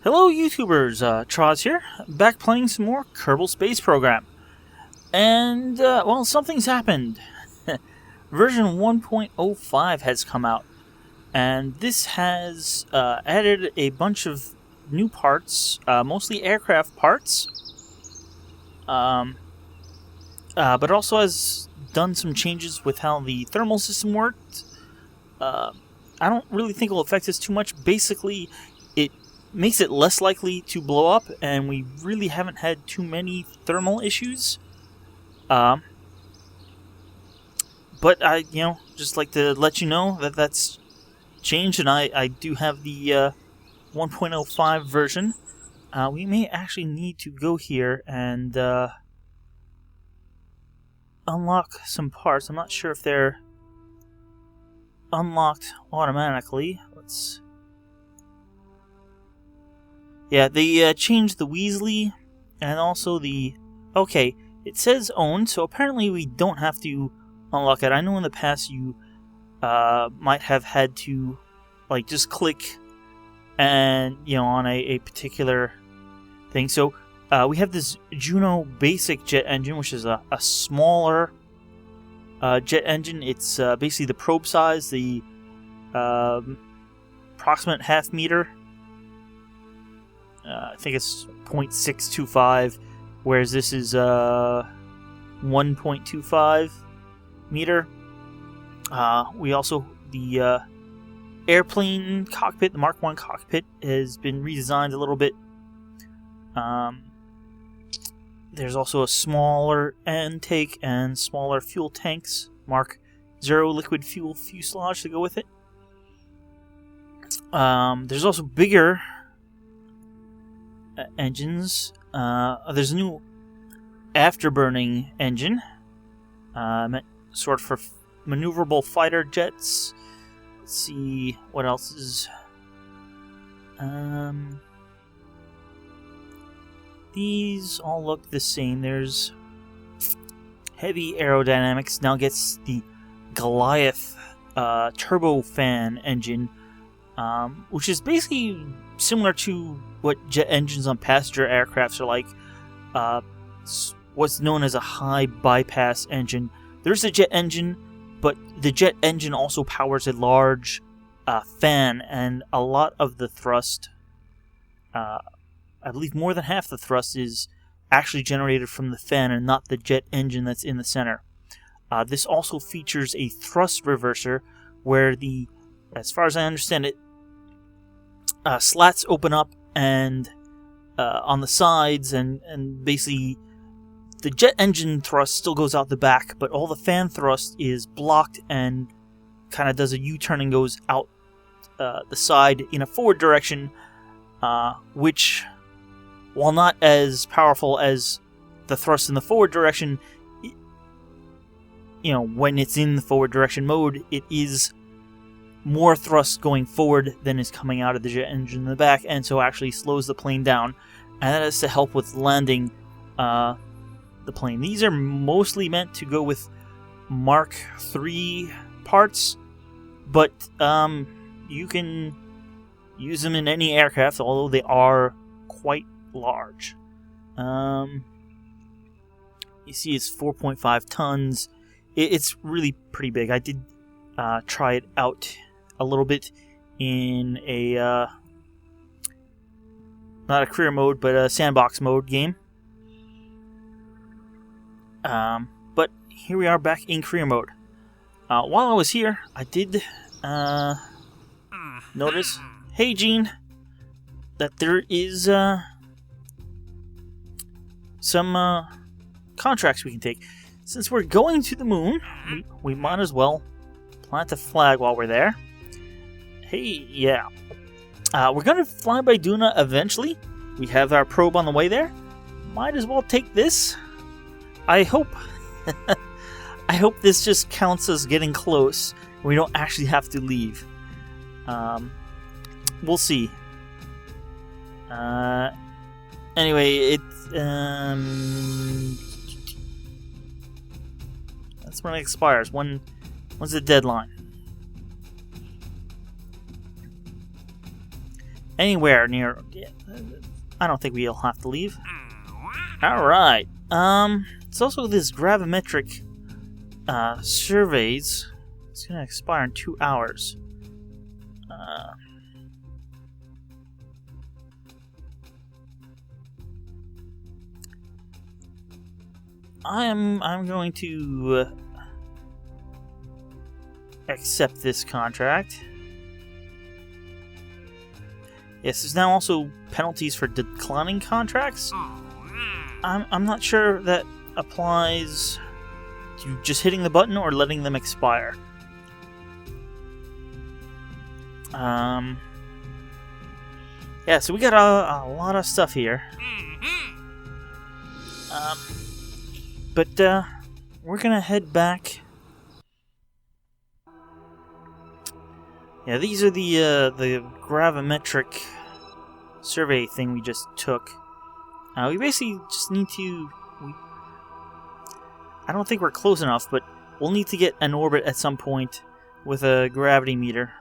Hello YouTubers, Troz here, back playing some more Kerbal Space Program. And, well, something's happened. Version 1.05 has come out, and this has added a bunch of new parts, mostly aircraft parts, but also has done some changes with how the thermal system worked. I don't really think it will affect us too much. Basically, it makes it less likely to blow up, and we really haven't had too many thermal issues. But I, just like to let you know that that's changed, and I do have the 1.05 version. We may actually need to go here and unlock some parts. I'm not sure if they're unlocked automatically. Yeah, they changed the Weasley and also the... Okay, it says owned, so apparently we don't have to unlock it. I know in the past you might have had to just click and, on a particular thing. So we have this Juno basic jet engine, which is a smaller jet engine. It's basically the probe size, the approximate half meter. I think it's 0.625, whereas this is 1.25 meter. We also, the airplane cockpit, the Mark 1 cockpit, has been redesigned a little bit. There's also a smaller intake and smaller fuel tanks, Mark 0 liquid fuel fuselage to go with it. There's also bigger engines. There's a new afterburning engine, sort of for maneuverable fighter jets. Let's see what else is. These all look the same. There's heavy aerodynamics. Now gets the Goliath turbofan engine, which is basically similar to what jet engines on passenger aircrafts are like. What's known as a high bypass engine. There's a jet engine, but the jet engine also powers a large fan, and a lot of the thrust, I believe more than half the thrust, is actually generated from the fan and not the jet engine that's in the center. This also features a thrust reverser where as far as I understand it, slats open up and on the sides, and basically the jet engine thrust still goes out the back, but all the fan thrust is blocked and kind of does a U-turn and goes out the side in a forward direction, which, while not as powerful as the thrust in the forward direction, when it's in the forward direction mode, it is more thrust going forward than is coming out of the jet engine in the back, and so actually slows the plane down, and that is to help with landing the plane. These are mostly meant to go with Mark III parts, but you can use them in any aircraft, although they are quite large. You see it's 4.5 tons. It's really pretty big. I did try it out a little bit in a not a career mode, but a sandbox mode game. But here we are back in career mode. While I was here, I did notice, hey Gene, that there is some contracts we can take. Since we're going to the moon, we might as well plant a flag while we're there. Hey, yeah. We're going to fly by Duna eventually. We have our probe on the way there. Might as well take this. I hope I hope this just counts as getting close. We don't actually have to leave. We'll see. Anyway, that's when it expires. When's the deadline? anywhere near. I don't think we'll have to leave. All right. It's also this gravimetric surveys. It's gonna expire in 2 hours. I'm going to accept this contract. Yes, there's now also penalties for declining contracts. I'm not sure that applies to just hitting the button or letting them expire. Yeah, so we got a lot of stuff here. But we're gonna head back. Yeah, these are the gravimetric survey thing we just took. We basically just need to. I don't think we're close enough, but we'll need to get an orbit at some point with a gravity meter,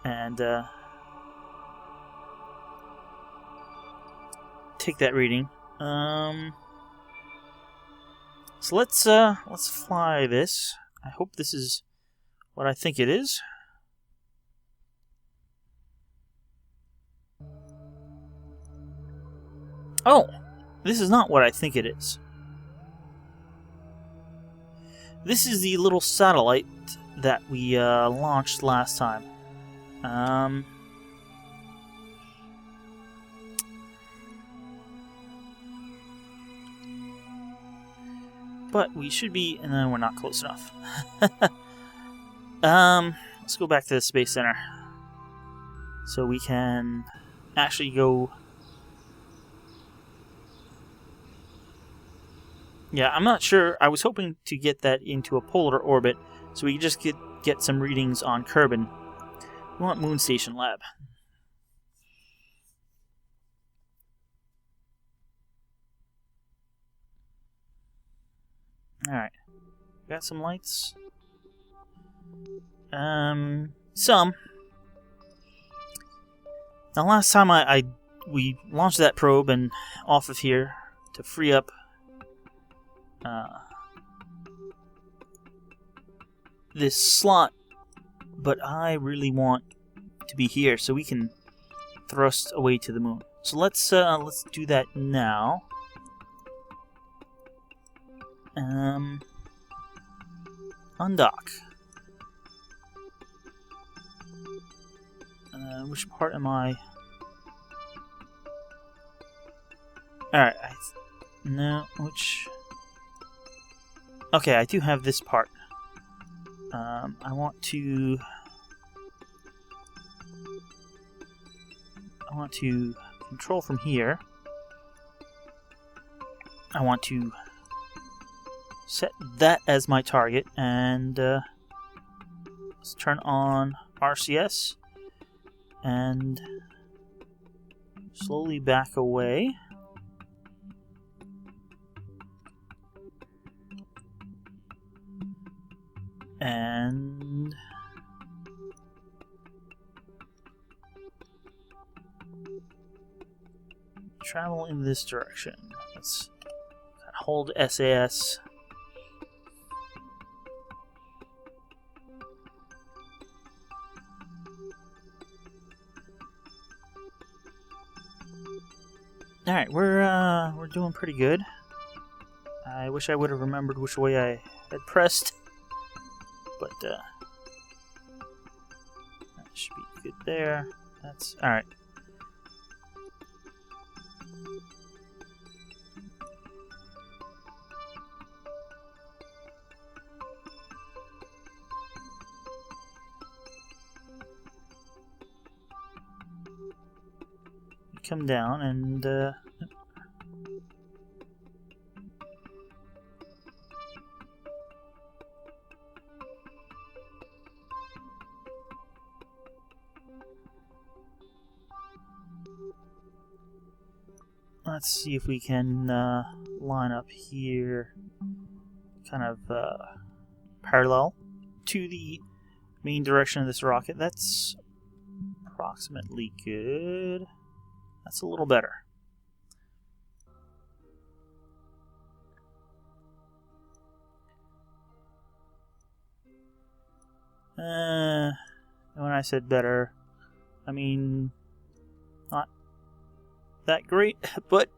and take that reading. So let's fly this. I hope this is what I think it is. Oh, this is not what I think it is. This is the little satellite that we launched last time. But we should be, and then we're not close enough. Let's go back to the Space Center. So we can actually go. Yeah, I'm not sure. I was hoping to get that into a polar orbit, so we just get some readings on Kerbin. We want Mun Station Lab. Alright. Got some lights. Some. Now last time we launched that probe and off of here to free up this slot, but I really want to be here so we can thrust away to the moon. So let's do that now. Undock. Which part am I? Alright, no, which... Okay, I do have this part. I want to control from here. I want to set that as my target, and let's turn on RCS and slowly back away. And travel in this direction. Let's hold SAS. Alright, we're doing pretty good. I wish I would have remembered which way I had pressed, but that should be good there. That's alright. Come down and let's see if we can line up here, kind of parallel to the main direction of this rocket. That's approximately good. That's a little better. When I said better, I mean not that great, but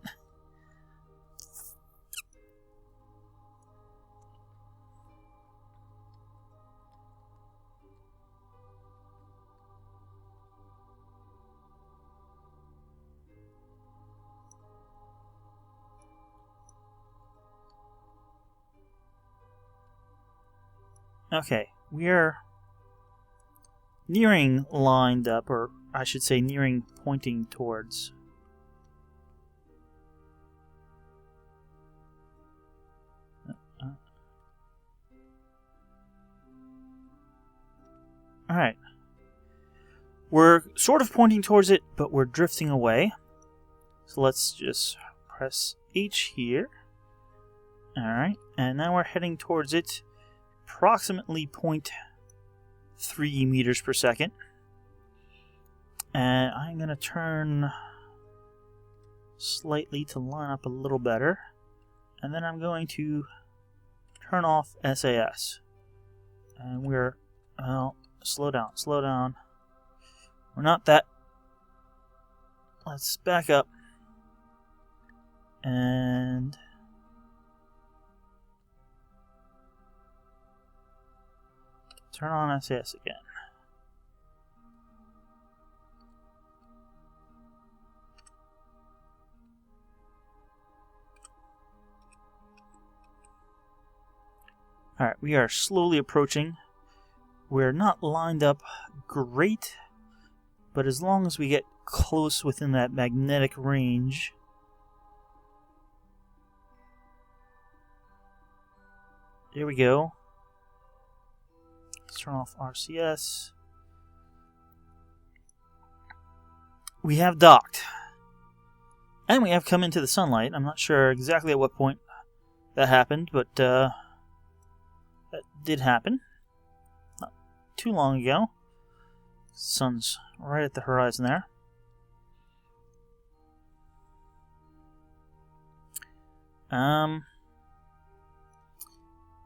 okay, we are nearing lined up, or I should say nearing pointing towards. Alright. We're sort of pointing towards it, but we're drifting away. So let's just press H here. Alright, and now we're heading towards it, approximately 0.3 meters per second. And I'm going to turn slightly to line up a little better. And then I'm going to turn off SAS. And we're, well, slow down, slow down. We're not that. Let's back up. And turn on SAS again. Alright, we are slowly approaching. We're not lined up great, but as long as we get close within that magnetic range. There we go. Let's turn off RCS. We have docked. And we have come into the sunlight. I'm not sure exactly at what point that happened, but that did happen. Not too long ago. Sun's right at the horizon there.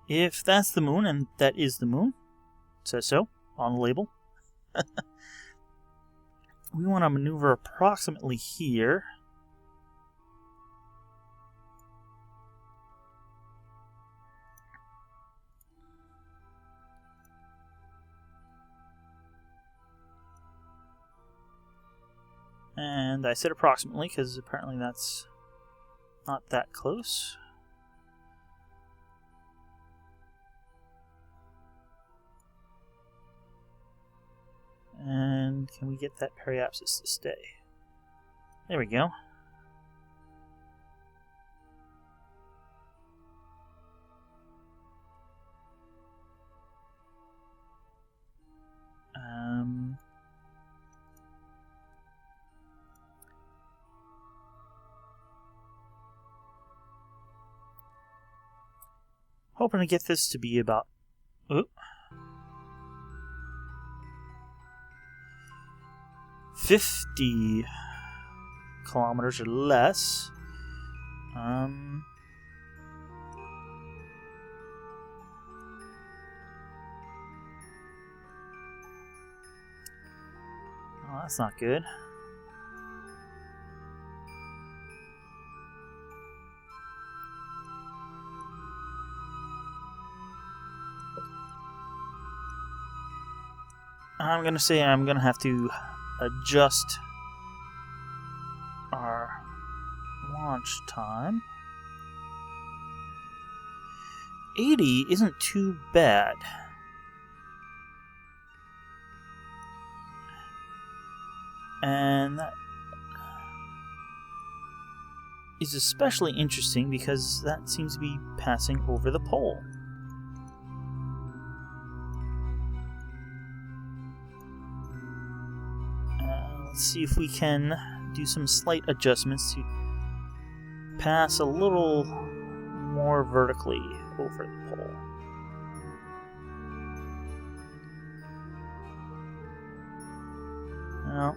If that's the moon, and that is the moon, it says so on the label, we want to maneuver approximately here. And I said approximately because apparently that's not that close. And can we get that periapsis to stay? There we go. Hoping to get this to be about 50 kilometers or less. Oh, that's not good. I'm gonna say I'm gonna have to adjust our launch time. 80 isn't too bad. And that is especially interesting because that seems to be passing over the pole. Let's see if we can do some slight adjustments to pass a little more vertically over the pole. No.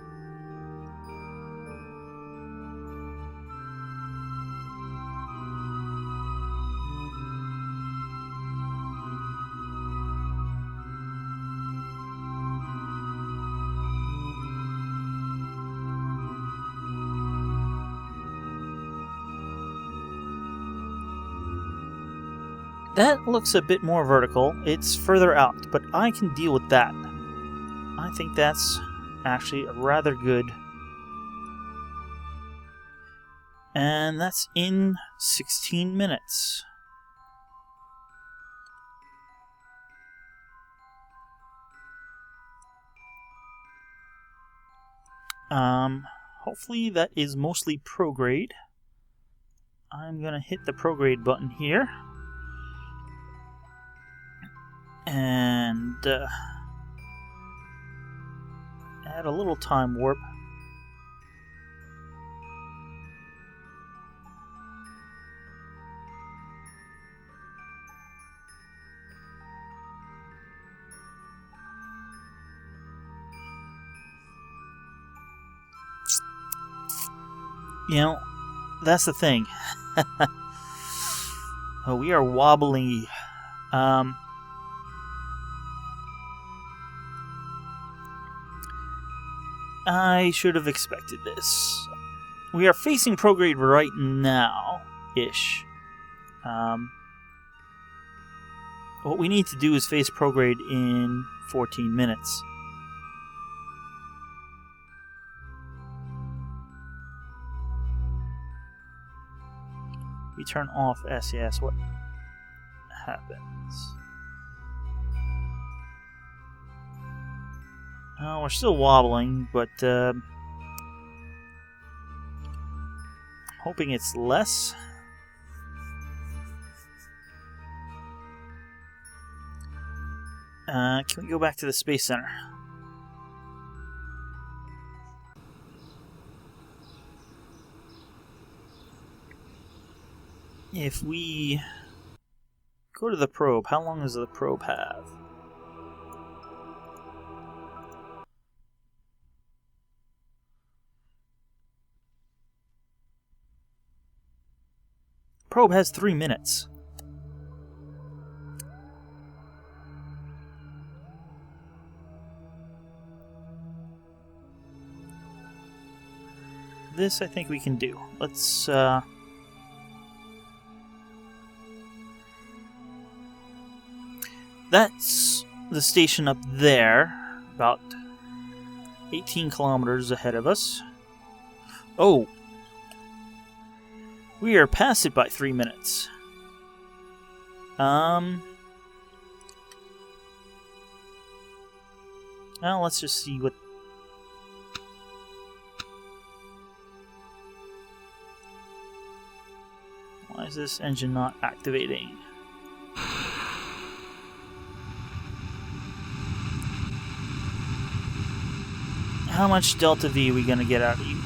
That looks a bit more vertical. It's further out, but I can deal with that. I think that's actually rather good. And that's in 16 minutes. Hopefully that is mostly prograde. I'm gonna hit the prograde button here. And add a little time warp. You know, that's the thing. Oh, we are wobbly. I should have expected this. We are facing prograde right now-ish. What we need to do is face prograde in 14 minutes. We turn off SES, what happens? We're still wobbling, but hoping it's less. Can we go back to the Space Center? If we go to the probe, how long does the probe have? Probe has 3 minutes. This I think we can do. Let's that's the station up there, about 18 kilometers ahead of us. Oh! We are past it by 3 minutes. Well, let's just see what... Why is this engine not activating? How much Delta V are we gonna get out of you?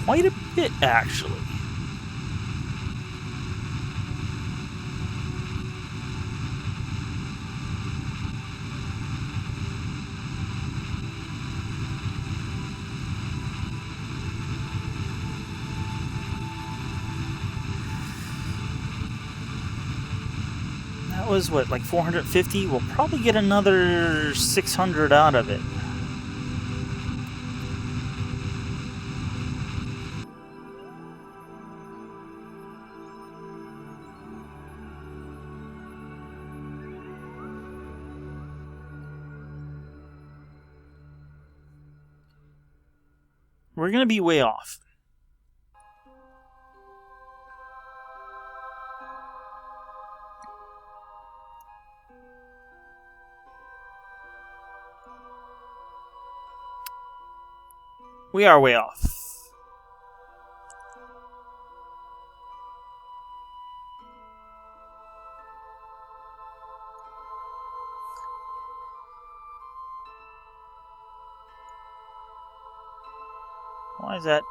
Quite a bit, actually. That was, what, like 450? We'll probably get another 600 out of it. We're going to be way off. We are way off. Why is that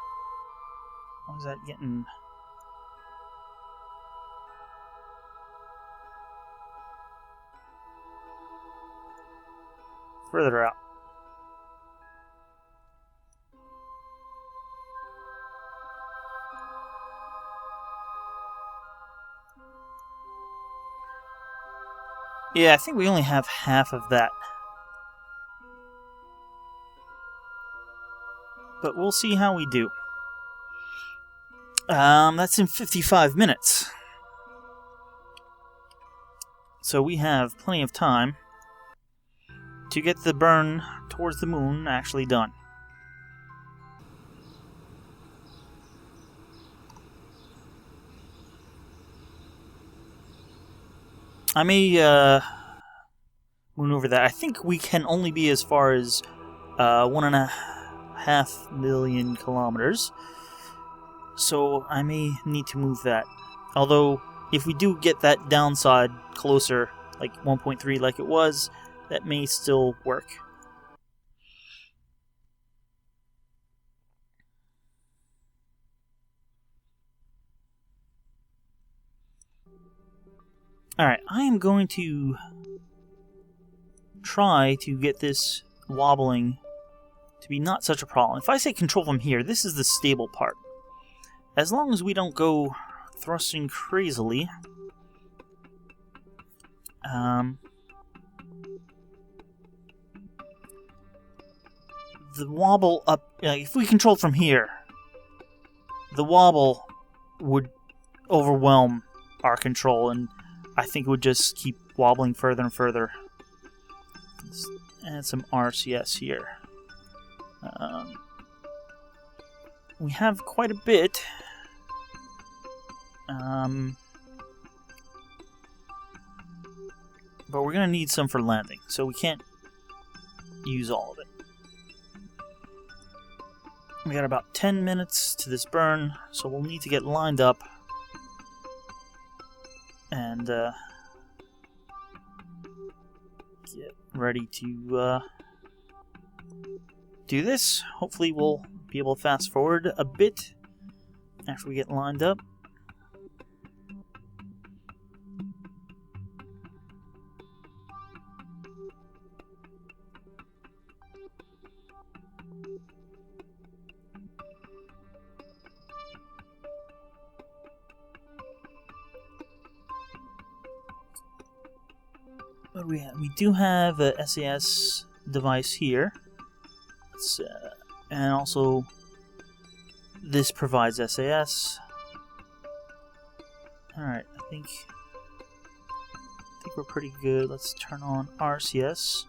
getting... further out. Yeah, I think we only have half of that. But we'll see how we do. That's in 55 minutes. So we have plenty of time to get the burn towards the moon actually done. I may moon over that. I think we can only be as far as 1.5 million kilometers. So I may need to move that. Although, if we do get that downside closer, like 1.3 like it was, that may still work. Alright, I am going to try to get this wobbling to be not such a problem. If I say control from here, this is the stable part. As long as we don't go thrusting crazily, the wobble up, if we control from here, the wobble would overwhelm our control, and I think it would just keep wobbling further and further. Let's add some RCS here. We have quite a bit. But we're going to need some for landing, so we can't use all of it. We got about 10 minutes to this burn, so we'll need to get lined up and get ready to do this. Hopefully we'll be able to fast forward a bit after we get lined up. What do we have? We do have a SAS device here. And also, this provides SAS. Alright, I think we're pretty good. Let's turn on RCS.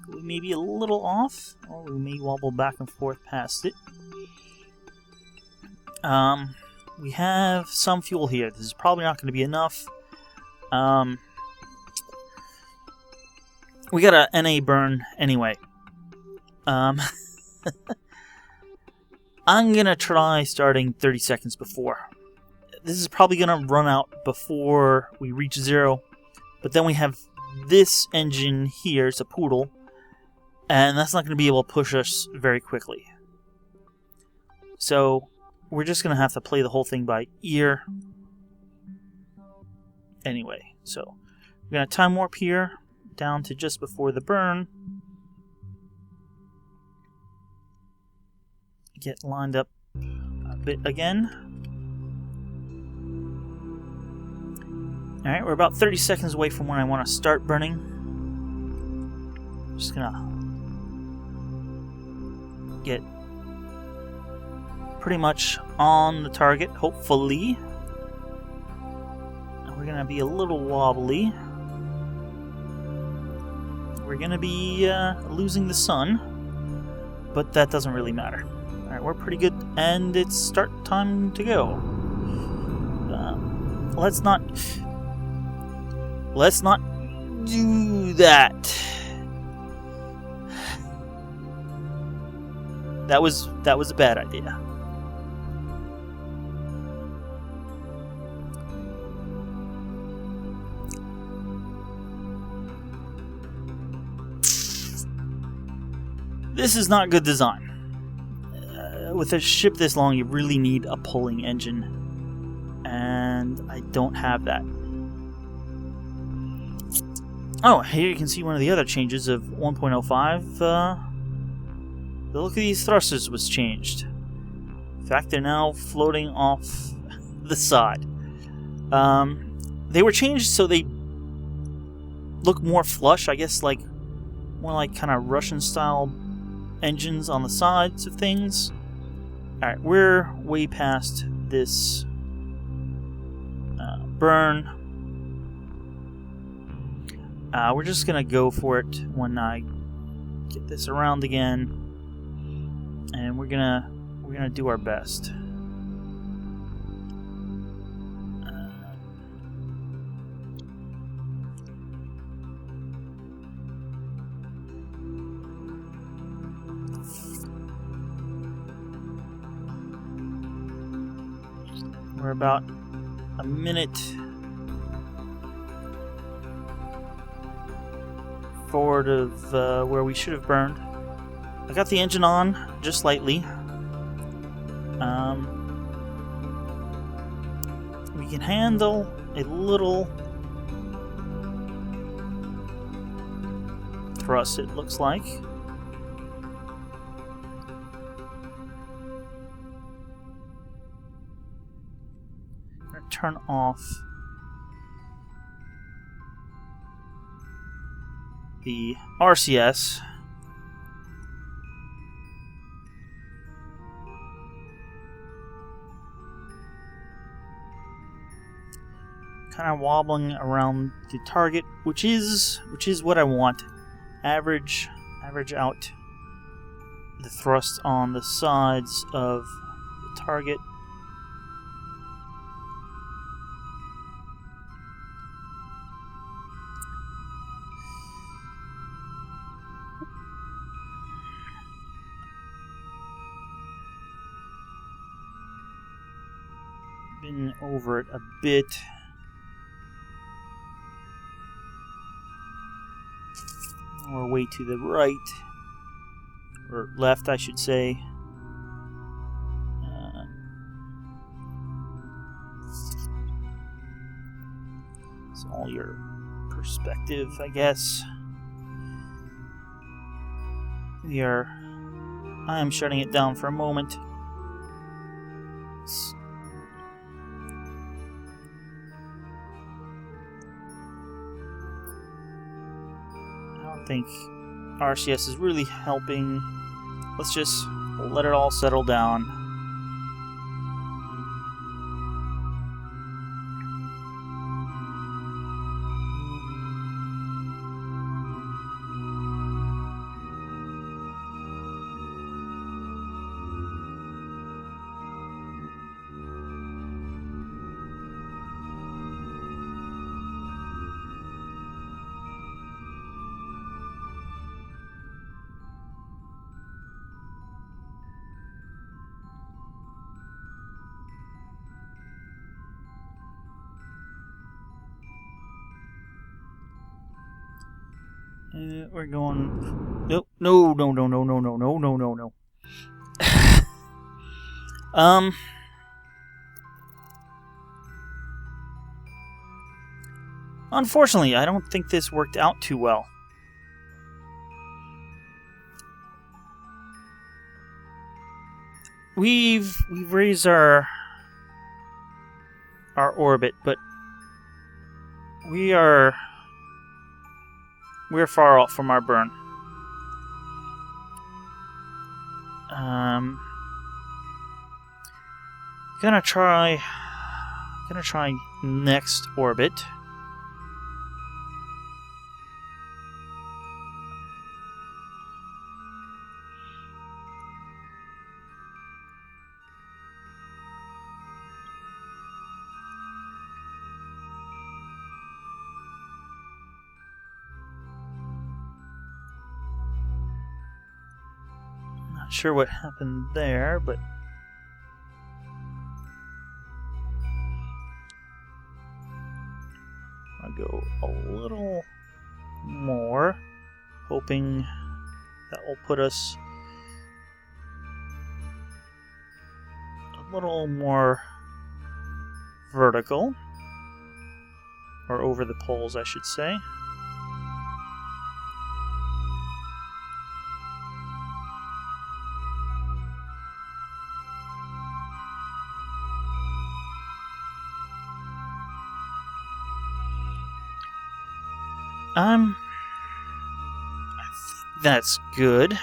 We may be a little off, or we may wobble back and forth past it. We have some fuel here. This is probably not going to be enough. We got a NA burn anyway. I'm gonna try starting 30 seconds before. This is probably gonna run out before we reach 0, but then we have this engine here, it's a poodle, and that's not gonna be able to push us very quickly. So we're just gonna have to play the whole thing by ear anyway. So we're gonna time warp here down to just before the burn. Get lined up a bit again. Alright, we're about 30 seconds away from when I want to start burning. Just gonna get pretty much on the target, hopefully. We're gonna be a little wobbly. We're gonna be losing the sun, but that doesn't really matter. Alright, we're pretty good, and it's start time to go. Let's not do that. That was a bad idea. This is not good design. With a ship this long, you really need a pulling engine, and I don't have that. Oh, here you can see one of the other changes of 1.05. The look of these thrusters was changed. In fact, they're now floating off the side. They were changed so they look more flush, I guess, like more like kind of Russian-style engines on the sides of things. Alright, we're way past this burn. We're just gonna go for it when I get this around again, and we're gonna do our best. We're about a minute forward of where we should have burned. I got the engine on just slightly. We can handle a little thrust, it looks like. I'm going to turn off the RCS. Kind of wobbling around the target, which is what I want. Average out the thrust on the sides of the target. Been over it a bit. Or way to the right, or left, I should say. It's all your perspective, I guess. I am shutting it down for a moment. I think RCS is really helping. Let's just let it all settle down. We're going. Nope. No. Unfortunately, I don't think this worked out too well. We've raised our orbit, but we're far off from our burn. Gonna try next orbit. Not sure what happened there, but I'll go a little more, hoping that will put us a little more vertical, or over the poles, I should say. I think that's good.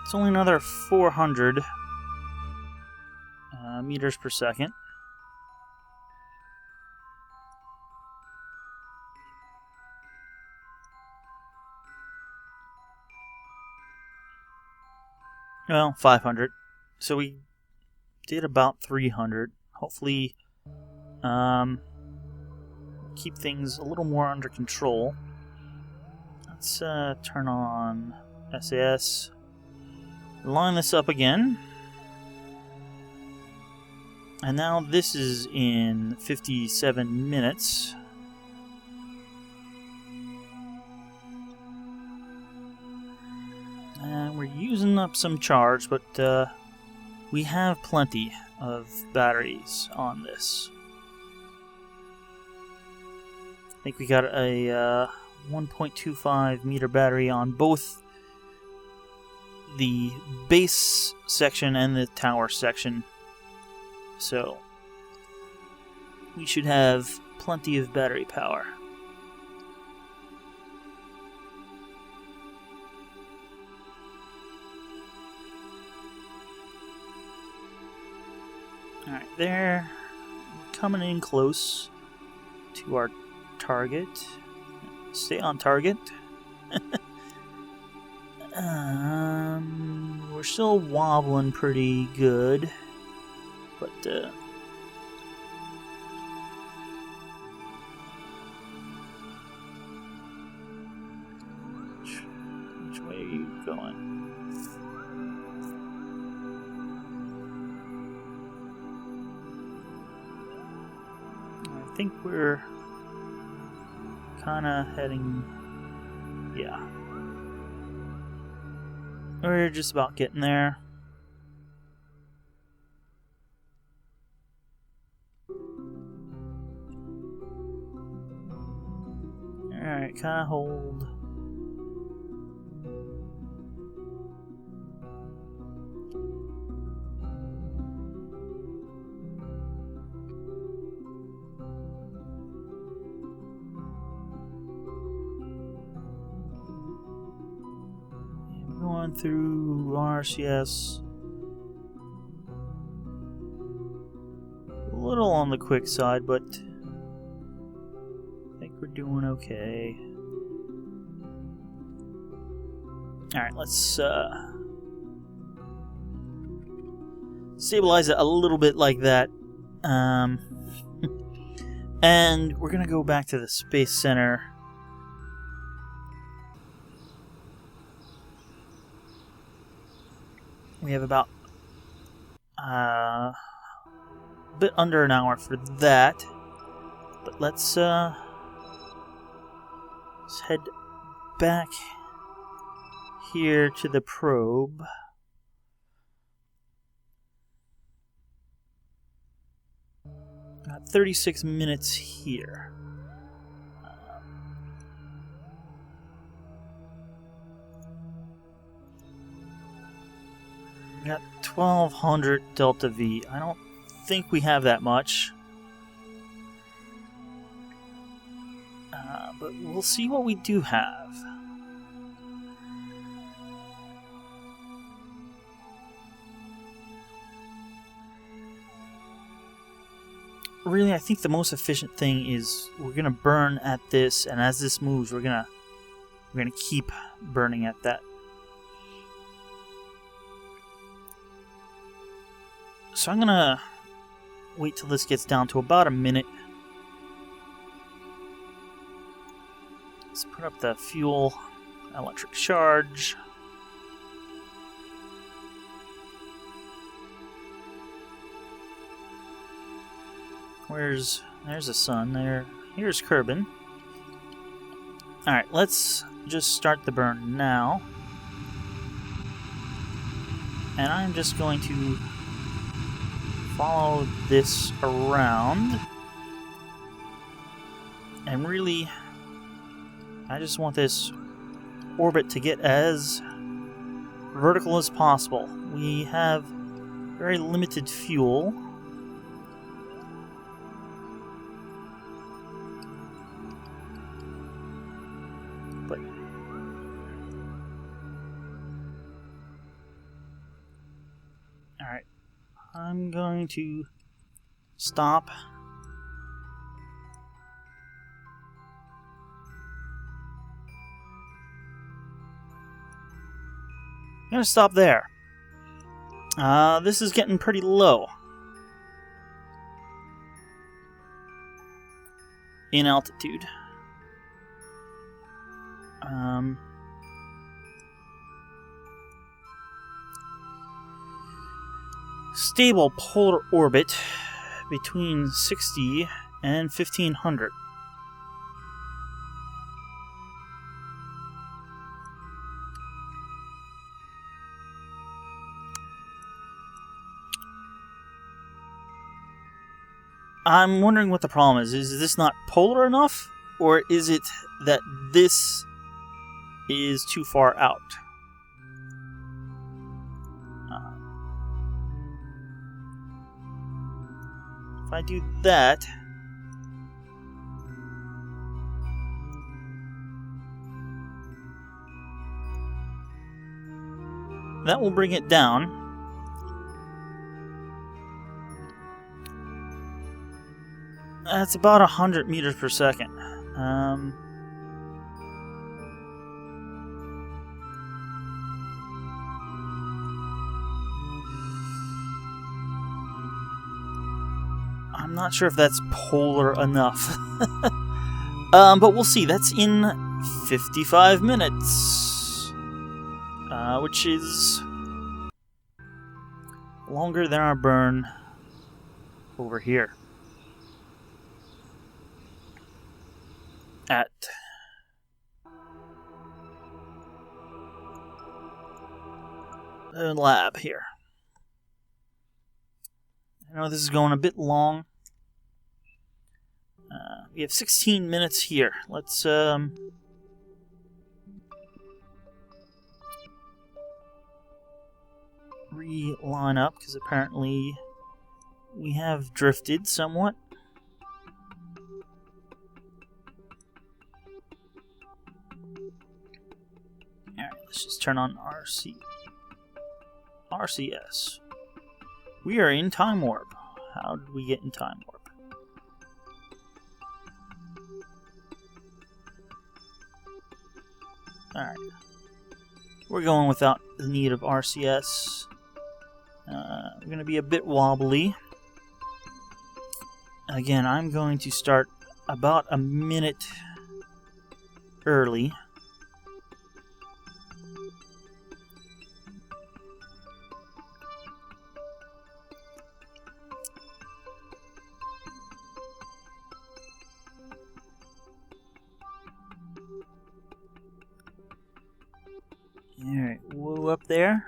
It's only another 400 meters per second. Well, 500. So we did about 300. Hopefully, keep things a little more under control. Let's turn on SAS. Line this up again. And now this is in 57 minutes. And we're using up some charge, but we have plenty of batteries on this. I think we got a 1.25 meter battery on both the base section and the tower section. So we should have plenty of battery power. Alright, there. Coming in close to our target. Stay on target. We're still wobbling pretty good, but which way are you going? I think we're kind of heading, yeah. We're just about getting there. Alright, kind of hold. Going through RCS. A little on the quick side, but I think we're doing okay. Alright, let's stabilize it a little bit like that. And we're gonna go back to the Space Center. We have about a bit under an hour for that, but let's head back here to the probe. Got 36 minutes here. We got 1200 Delta V. I don't think we have that much. But we'll see what we do have. Really, I think the most efficient thing is we're gonna burn at this, and as this moves, we're gonna keep burning at that. So I'm gonna wait till this gets down to about a minute. Let's put up the fuel electric charge. There's the sun there. Here's Kerbin. Alright, let's just start the burn now. And I'm just going to follow this around. And really, I just want this orbit to get as vertical as possible. We have very limited fuel. But alright. I'm going to stop. I'm going to stop there. This is getting pretty low in altitude. Stable polar orbit between 60 and 1500. I'm wondering what the problem is. Is this not polar enough? Or is it that this is too far out? If I do that, that will bring it down. That's about 100 meters per second. I'm not sure if that's polar enough. But we'll see. That's in 55 minutes. Which is longer than our burn over here. At the lab here. I know this is going a bit long. We have 16 minutes here. Let's re-line up, because apparently we have drifted somewhat. Alright, let's just turn on RCS. We are in time warp. How did we get in time warp? Alright. We're going without the need of RCS. We're going to be a bit wobbly. Again, I'm going to start about a minute early. Alright, whoa up there.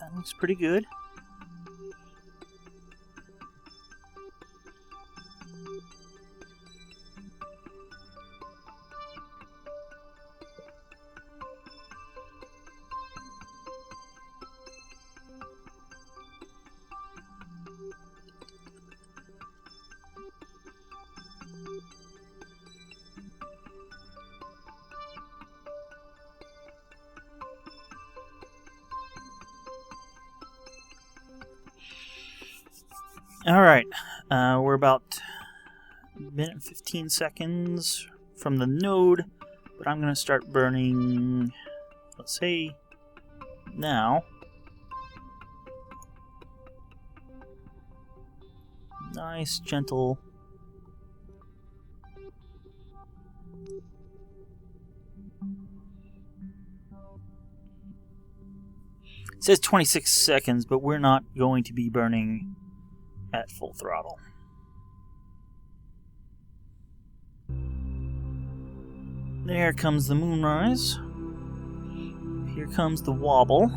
That looks pretty good. Alright, we're about a minute and 15 seconds from the node, but I'm going to start burning, let's say, now. Nice, gentle. It says 26 seconds, but we're not going to be burning at full throttle. There comes the moonrise. Here comes the wobble.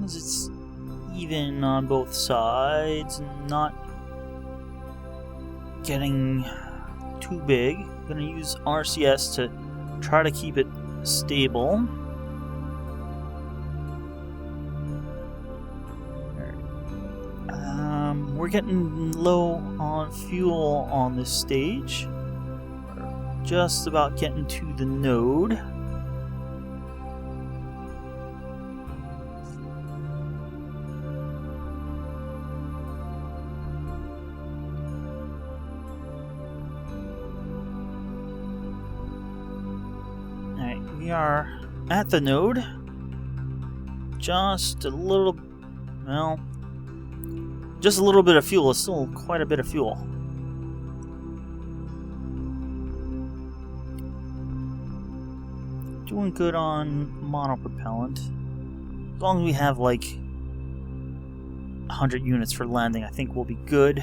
long as it's even on both sides and not getting too big. I'm going to use RCS to try to keep it stable. We're getting low on fuel on this stage. We're just about getting to the node. Alright, we are at the node. Just a little, well, just a little bit of fuel. It's still quite a bit of fuel. Doing good on monopropellant. As long as we have like 100 units for landing, I think we'll be good.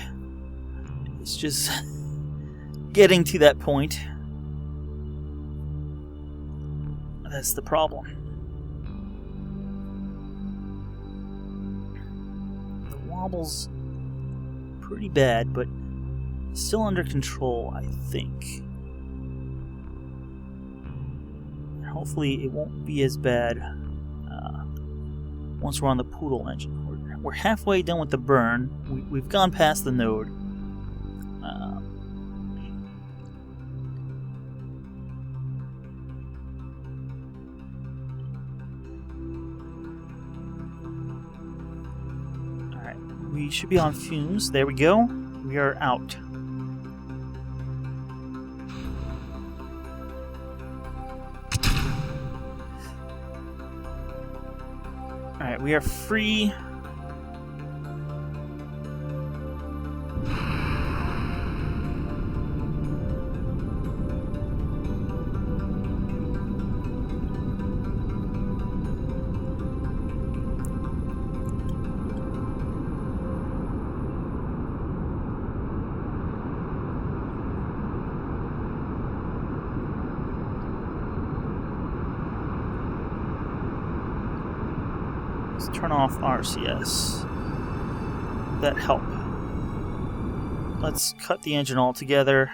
It's just getting to that point. That's the problem. Wobble's pretty bad, but still under control, I think. Hopefully it won't be as bad once we're on the Poodle engine. We're halfway done with the burn. We've gone past the node. We should be on fumes. There we go. We are out. Alright, we are free. Let's turn off RCS. That help. Let's cut the engine altogether.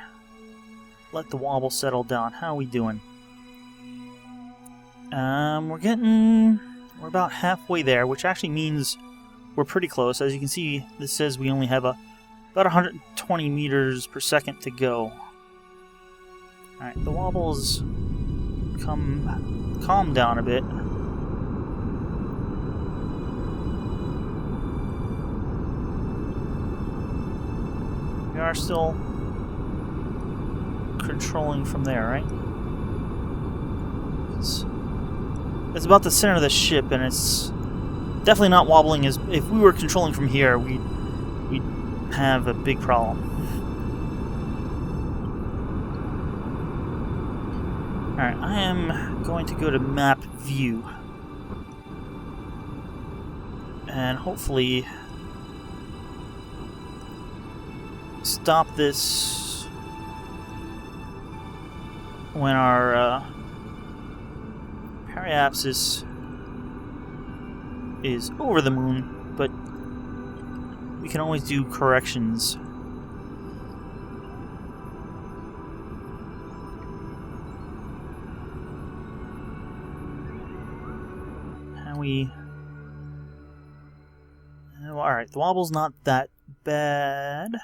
Let the wobble settle down. How are we doing? We're about halfway there, which actually means we're pretty close. As you can see, this says we only have about 120 meters per second to go. Alright, the wobbles calm down a bit. We are still controlling from there, right? It's about the center of the ship, and it's definitely not wobbling as if we were controlling from here. We'd have a big problem. Alright, I am going to go to map view. And hopefully stop this when our periapsis is over the moon, but we can always do corrections. And we... Alright, the wobble's not that bad.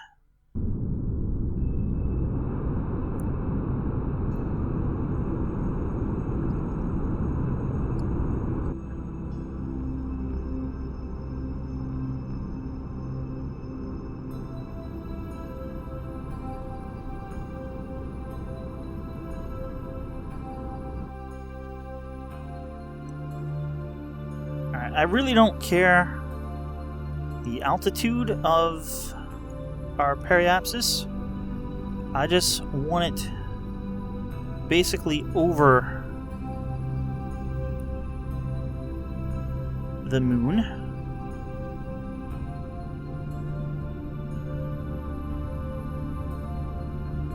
I really don't care the altitude of our periapsis. I just want it basically over the moon.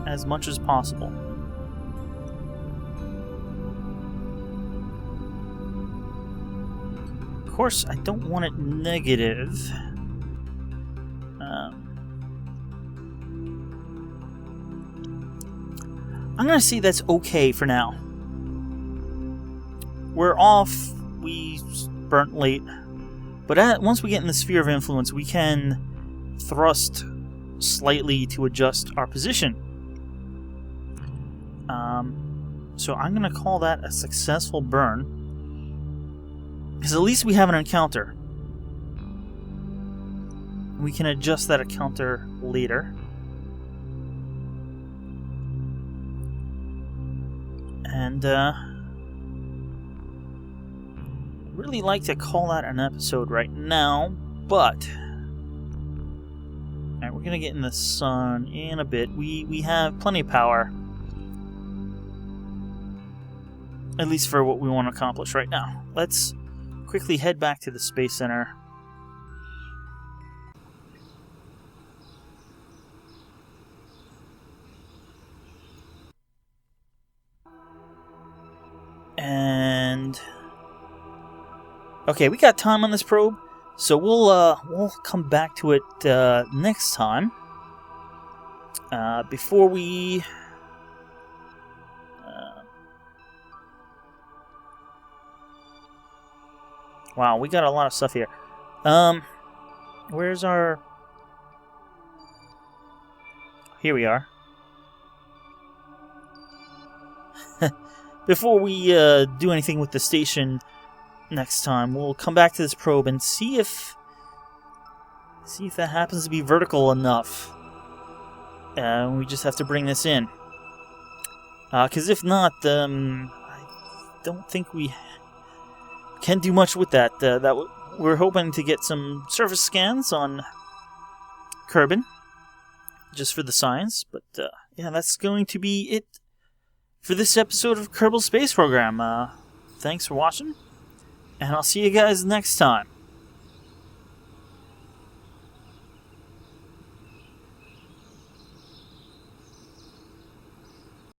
As much as possible. course, I don't want it negative. I'm going to say that's okay for now. We're off. We burnt late. But once we get in the sphere of influence, we can thrust slightly to adjust our position. So I'm going to call that a successful burn. Because at least we have an encounter. We can adjust that encounter later. And, really like to call that an episode right now, but... Alright, we're gonna get in the sun in a bit. We have plenty of power. At least for what we want to accomplish right now. Let's quickly head back to the Space Center. And okay, we got time on this probe, so we'll come back to it next time. Before we wow, we got a lot of stuff here. Where's our? Here we are. Before we do anything with the station next time, we'll come back to this probe and see if that happens to be vertical enough. We just have to bring this in. Because if not, I don't think we can do much with that. We're hoping to get some surface scans on Kerbin, just for the science. But yeah, that's going to be it for this episode of Kerbal Space Program. Thanks for watching, and I'll see you guys next time.